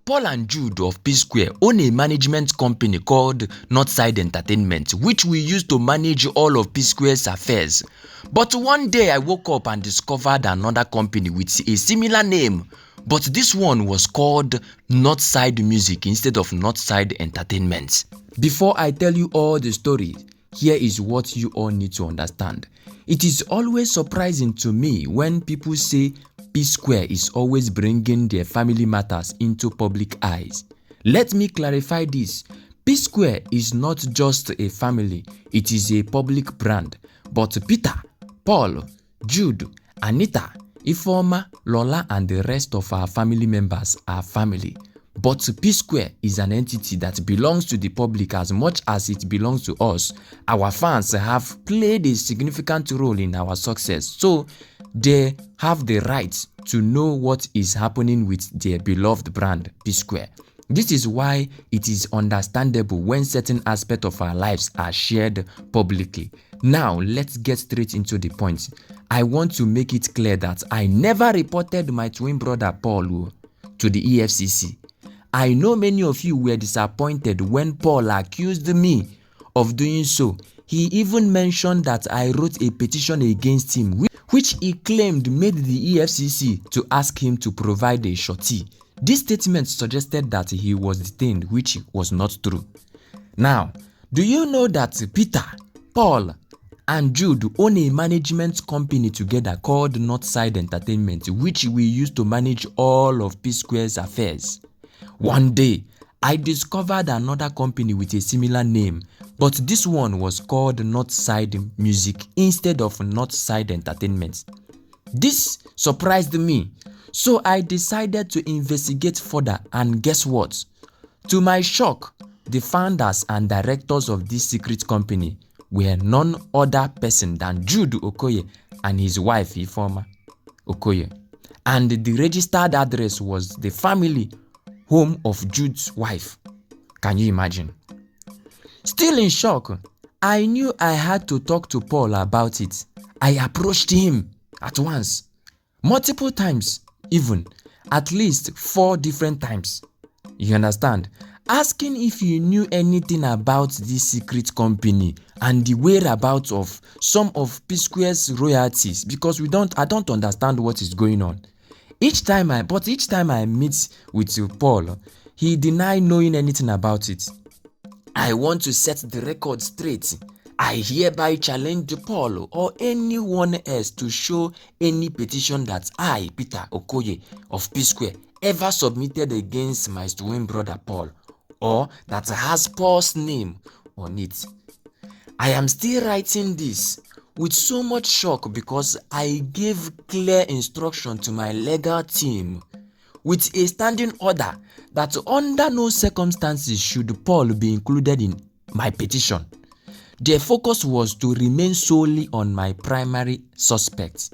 Paul and Jude of Psquare own a management company called Northside Entertainment, which we use to manage all of Psquare's affairs. But one day I woke up and discovered another company with a similar name, but this one was called Northside Music instead of Northside Entertainment. Before I tell you all the story, here is what you all need to understand. It is always surprising to me when people say Psquare is always bringing their family matters into public eyes. Let me clarify this. Psquare is not just a family, it is a public brand. But Peter, Paul, Jude, Anita, Ifeoma, Lola and the rest of our family members are family. But Psquare is an entity that belongs to the public as much as it belongs to us. Our fans have played a significant role in our success, so they have the right to know what is happening with their beloved brand, Psquare. This is why it is understandable when certain aspects of our lives are shared publicly. Now, let's get straight into the point. I want to make it clear that I never reported my twin brother Paul to the EFCC. I know many of you were disappointed when Paul accused me of doing so. He even mentioned that I wrote a petition against him, which he claimed made the EFCC to ask him to provide a surety. This statement suggested that he was detained, which was not true. Now, do you know that Peter, Paul, and Jude own a management company together called Northside Entertainment, which we use to manage all of Psquare's affairs? One day, I discovered another company with a similar name, but this one was called Northside Music instead of Northside Entertainment. This surprised me, so I decided to investigate further, and guess what? To my shock, the founders and directors of this secret company were none other person than Jude Okoye and his wife Ifeoma Okoye. And the registered address was the family home of Jude's wife. Can you imagine? Still in shock, I knew I had to talk to Paul about it. I approached him at once, multiple times, even at least 4 different times. You understand? Asking if he knew anything about this secret company and the whereabouts of some of Psquare's royalties, because I don't understand what is going on. Each time I meet with Paul, he denied knowing anything about it. I want to set the record straight. I hereby challenge Paul or anyone else to show any petition that I, Peter Okoye of Psquare, ever submitted against my twin brother Paul, or that has Paul's name on it. I am still writing this with so much shock because I gave clear instruction to my legal team with a standing order that under no circumstances should Paul be included in my petition. Their focus was to remain solely on my primary suspect,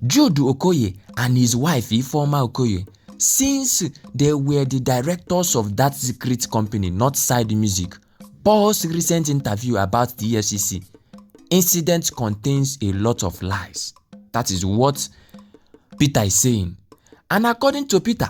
Jude Okoye and his wife Ifeoma Okoye. Since they were the directors of that secret company, Northside Music, Paul's recent interview about the EFCC incident contains a lot of lies. That is what Peter is saying. And according to Peter,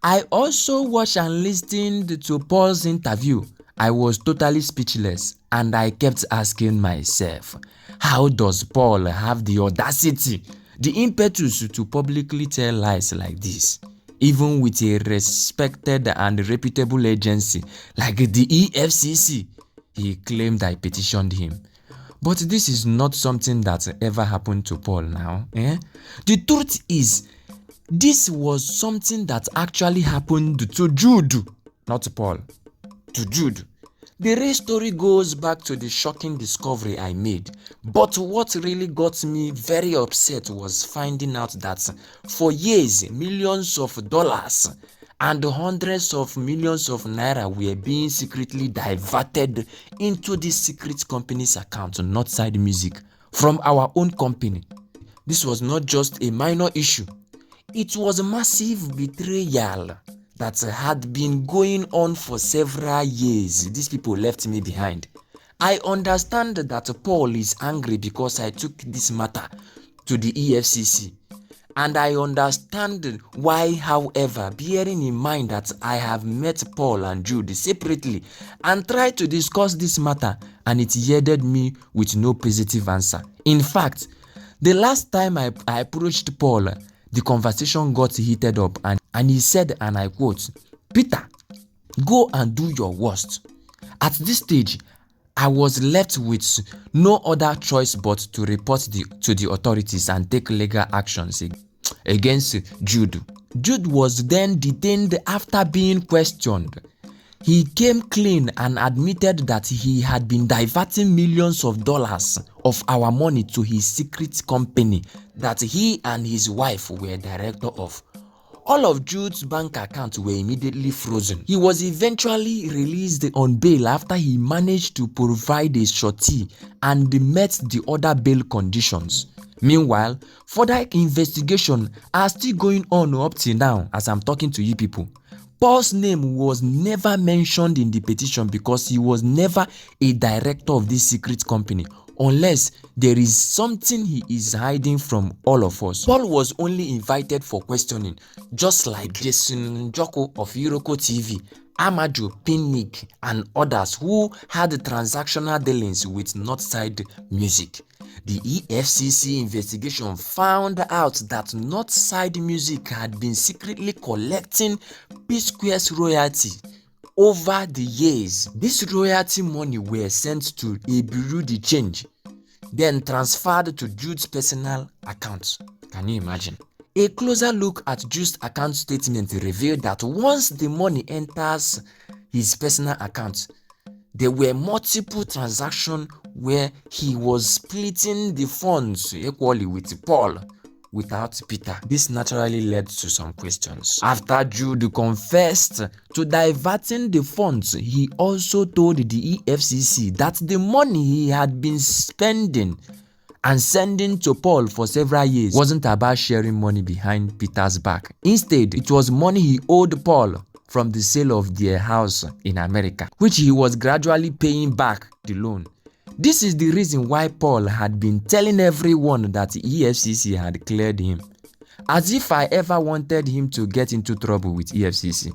I also watched and listened to Paul's interview. I was totally speechless and I kept asking myself, how does Paul have the audacity, the impetus to publicly tell lies like this, even with a respected and reputable agency like the EFCC? He claimed I petitioned him. But this is not something that ever happened to Paul now. The truth is, this was something that actually happened to Jude, not to Paul, to Jude. The real story goes back to the shocking discovery I made. But what really got me very upset was finding out that for years, millions of dollars and hundreds of millions of naira were being secretly diverted into this secret company's account, Northside Music, from our own company. This was not just a minor issue. It was a massive betrayal that had been going on for several years. These people left me behind. I understand that Paul is angry because I took this matter to the EFCC. And I understand why, however, bearing in mind that I have met Paul and Jude separately and tried to discuss this matter, and it yielded me with no positive answer. In fact, the last time I approached Paul, the conversation got heated up and he said, and I quote, "Peter, go and do your worst." At this stage, I was left with no other choice but to report to the authorities and take legal actions against Jude. Jude was then detained after being questioned. He came clean and admitted that he had been diverting millions of dollars of our money to his secret company that he and his wife were director of. All of Jude's bank accounts were immediately frozen. He was eventually released on bail after he managed to provide a surety and met the other bail conditions. Meanwhile, further investigations are still going on up till now as I'm talking to you people. Paul's name was never mentioned in the petition because he was never a director of this secret company, unless there is something he is hiding from all of us. Paul was only invited for questioning, just like Jason Njoko of Iroko TV, Amaju Pinnick, and others who had transactional dealings with Northside Music. The EFCC investigation found out that Northside Music had been secretly collecting Psquare's royalty over the years. This royalty money were sent to a bureau de change, then transferred to Jude's personal account. Can you imagine? A closer look at Jude's account statement revealed that once the money enters his personal account, there were multiple transactions where he was splitting the funds equally with Paul without Peter. This naturally led to some questions. After Jude confessed to diverting the funds, he also told the EFCC that the money he had been spending and sending to Paul for several years wasn't about sharing money behind Peter's back. Instead, it was money he owed Paul from the sale of their house in America, which he was gradually paying back the loan. This is the reason why Paul had been telling everyone that the EFCC had cleared him, as if I ever wanted him to get into trouble with EFCC.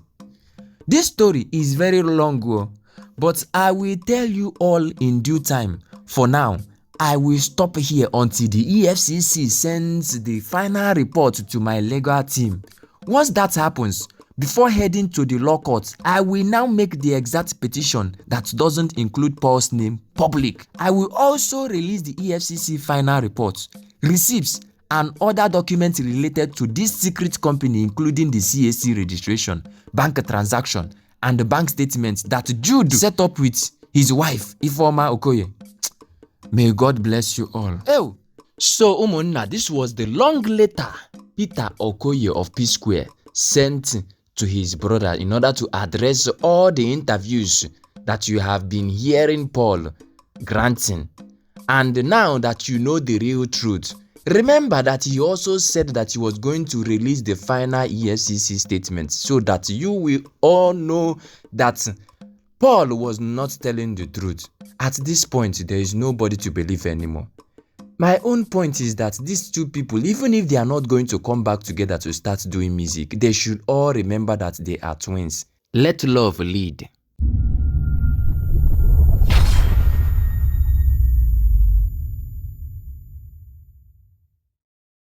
This story is very long, but I will tell you all in due time. For now, I will stop here until the EFCC sends the final report to my legal team. Once that happens, before heading to the law court, I will now make the exact petition that doesn't include Paul's name public. I will also release the EFCC final report, receipts, and other documents related to this secret company, including the CAC registration, bank transaction, and the bank statements that Jude set up with his wife, Jude Okoye. May God bless you all. Oh, so Umunna, this was the long letter Peter Okoye of Psquare sent to his brother in order to address all the interviews that you have been hearing Paul granting. And now that you know the real truth, remember that he also said that he was going to release the final EFCC statement so that you will all know that Paul was not telling the truth. At this point, there is nobody to believe anymore. My own point is that these two people, even if they are not going to come back together to start doing music, they should all remember that they are twins. Let love lead.